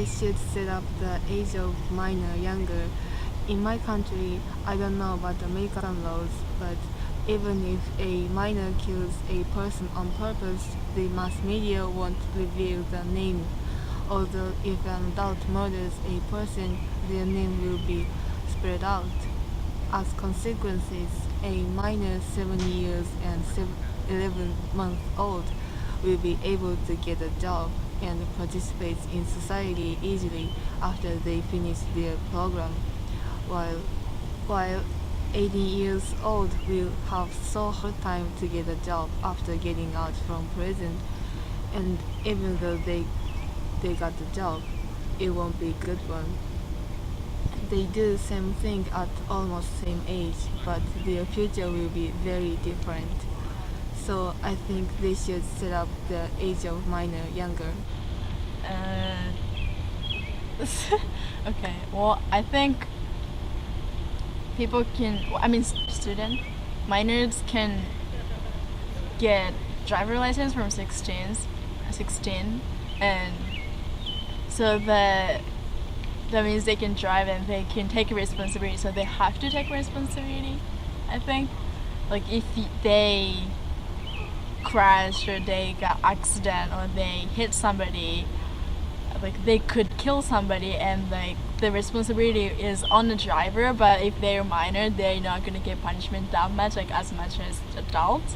they should set up the age of minor younger. In my country, I don't know about American laws, but even if a minor kills a person on purpose, the mass media won't reveal the name. Although if an adult murders a person, their name will be spread out. As consequences, a minor 7 years and 11 months old will be able to get a job and participate in society easily after they finish their program, while while 18 years old will have so hard time to get a job after getting out from prison, and even though they got the job, it won't be a good one. They do the same thing at almost same age, but their future will be very different. So I think they should set up the age of minor younger. Uh, okay, well, I think student minors can get driver license from 16, and so that means they can drive and they can take responsibility. So they have to take responsibility, I think. Like if they crash or they got accident or they hit somebody, like they could kill somebody, and like the responsibility is on the driver. But if they're minor, they're not gonna get punishment that much, like as much as adults.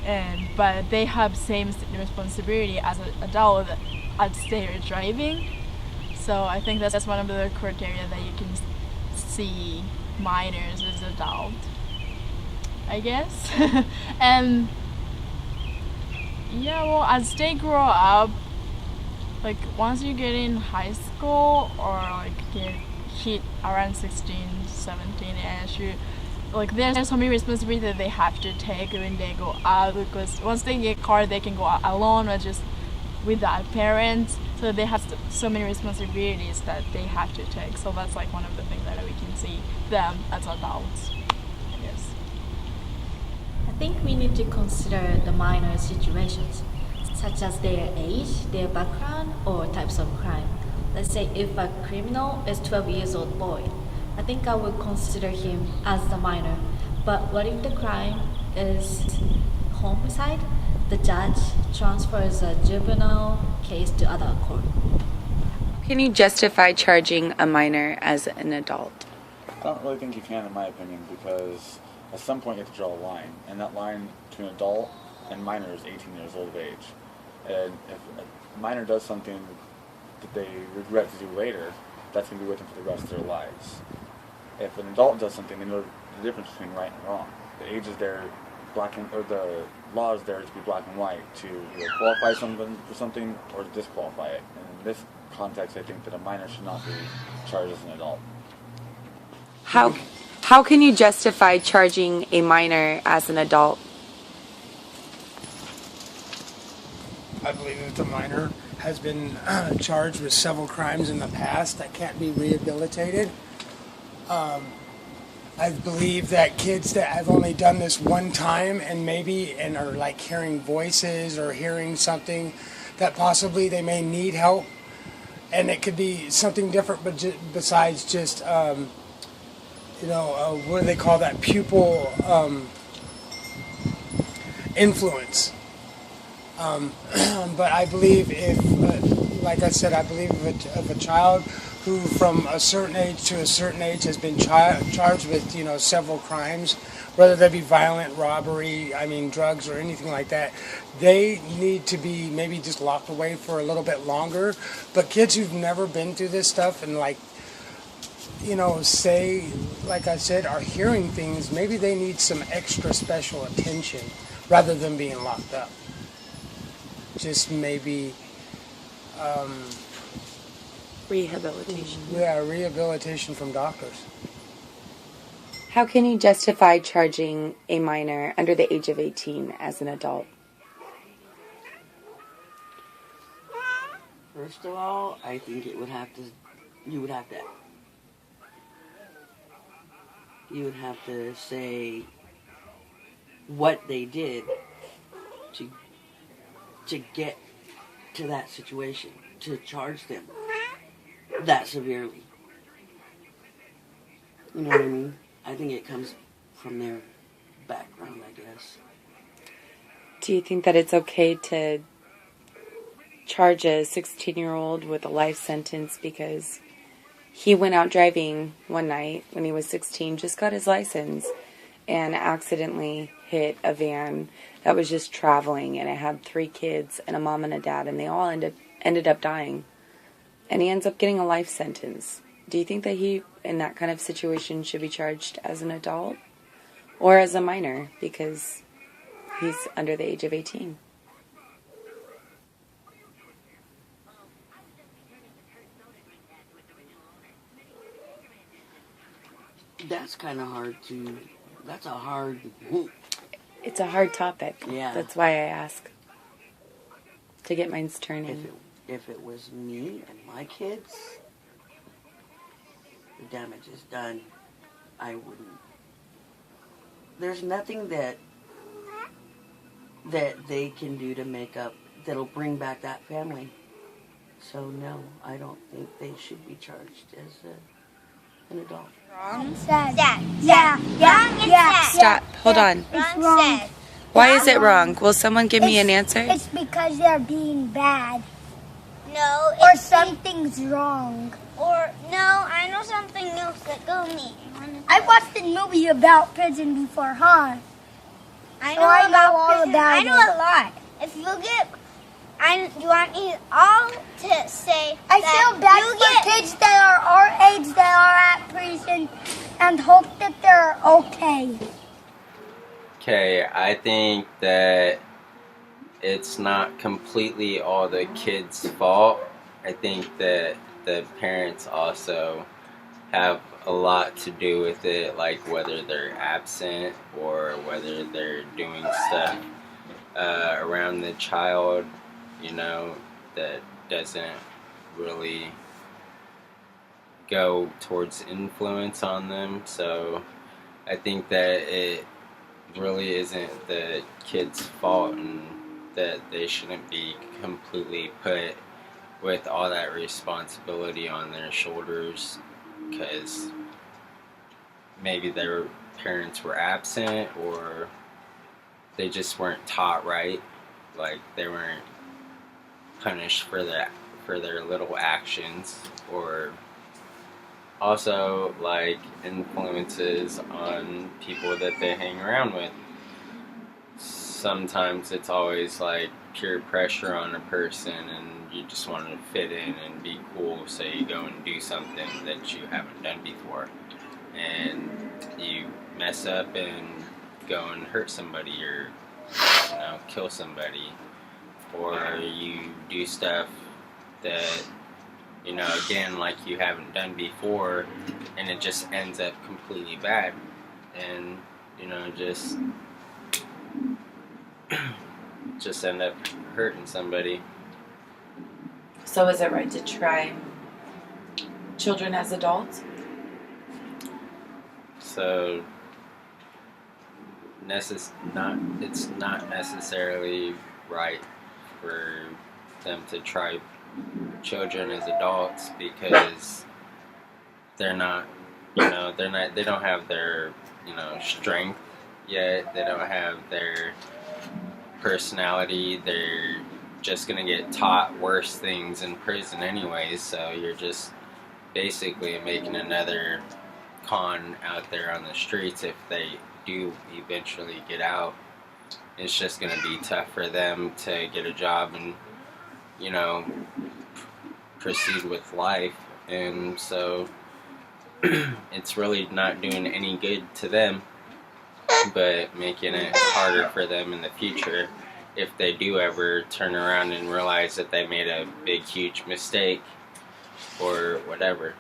And but they have same responsibility as an adult as they're driving. So I think that's one of the criteria that you can see minors as adult, I guess. And yeah, well, as they grow up, like once you get in high school or like get hit around 16, 17, and like there's so many responsibilities that they have to take when they go out, because once they get car they can go out alone or just without parents. So they have so many responsibilities that they have to take. So that's like one of the things that we can see them as adults, I guess. I think we need to consider the minor situations, such as their age, their background, or types of crime. Let's say if a criminal is 12 years old boy, I think I would consider him as the minor. But what if the crime is homicide? The judge transfers a juvenile case to adult court. Can you justify charging a minor as an adult? I don't really think you can, in my opinion, because at some point you have to draw a line, and that line between adult and minor is 18 years old of age. And if a minor does something that they regret to do later, that's going to be with them for the rest of their lives. If an adult does something, they know the difference between right and wrong. The age is there, the law is there to be black and white, to either qualify someone for something or to disqualify it. And in this context, I think that a minor should not be charged as an adult. How can you justify charging a minor as an adult? I believe that the minor has been charged with several crimes in the past that can't be rehabilitated. I believe that kids that have only done this one time and are like hearing voices or hearing something that possibly they may need help, and it could be something different, but besides just what do they call that, pupil influence. But I believe like I said, I believe of a child who from a certain age to a certain age has been charged with, several crimes, whether they be violent, robbery, drugs or anything like that, they need to be maybe just locked away for a little bit longer. But kids who've never been through this stuff and say, like I said, are hearing things, maybe they need some extra special attention rather than being locked up. Just maybe Rehabilitation. Yeah, rehabilitation from doctors. How can you justify charging a minor under the age of 18 as an adult? First of all, I think you would have to say what they did to get to that situation, to charge them. that severely. You know what I mean? I think it comes from their background, I guess. Do you think that it's okay to charge a 16-year-old with a life sentence because he went out driving one night when he was 16, just got his license, and accidentally hit a van that was just traveling, and it had 3 kids and a mom and a dad, and they all ended up dying. And he ends up getting a life sentence. Do you think that he, in that kind of situation, should be charged as an adult or as a minor because he's under the age of 18? That's kind of hard to. That's a hard. It's a hard topic. Yeah. That's why I ask. To get minds turning. If it was me and my kids, the damage is done. I wouldn't. There's nothing that they can do to make up that'll bring back that family. So no, I don't think they should be charged as an adult. Wrong. Sad. Yeah. Stop. Hold on. It's wrong. Why is it wrong? Will someone give me an answer? It's because they're being bad. No. Or something's wrong. Or, no, I know something else that go me. I watched a movie about prison before, huh? I know all prison. about I know it. a lot. If you get, you want me all to say I that feel bad you for get, kids that are our age that are at prison and hope that they're okay. Okay, I think that it's not completely all the kids' fault. I think that the parents also have a lot to do with it, like whether they're absent or whether they're doing stuff around the child, you know, that doesn't really go towards influence on them. So I think that it really isn't the kid's fault and that they shouldn't be completely put with all that responsibility on their shoulders because maybe their parents were absent or they just weren't taught right, like they weren't punished for their little actions, or also like influences on people that they hang around with. Sometimes it's always like peer pressure on a person and you just want to fit in and be cool, so you go and do something that you haven't done before and you mess up and go and hurt somebody or kill somebody, or you do stuff that again, like you haven't done before, and it just ends up completely bad, and just end up hurting somebody. So is it right to try children as adults? So it's not necessarily right for them to try children as adults because they don't have their strength yet. They don't have their personality. They're just gonna get taught worse things in prison anyways, so you're just basically making another con out there on the streets. If they do eventually get out, it's just gonna be tough for them to get a job and proceed with life, and so it's really not doing any good to them, but making it harder for them in the future if they do ever turn around and realize that they made a big huge mistake or whatever.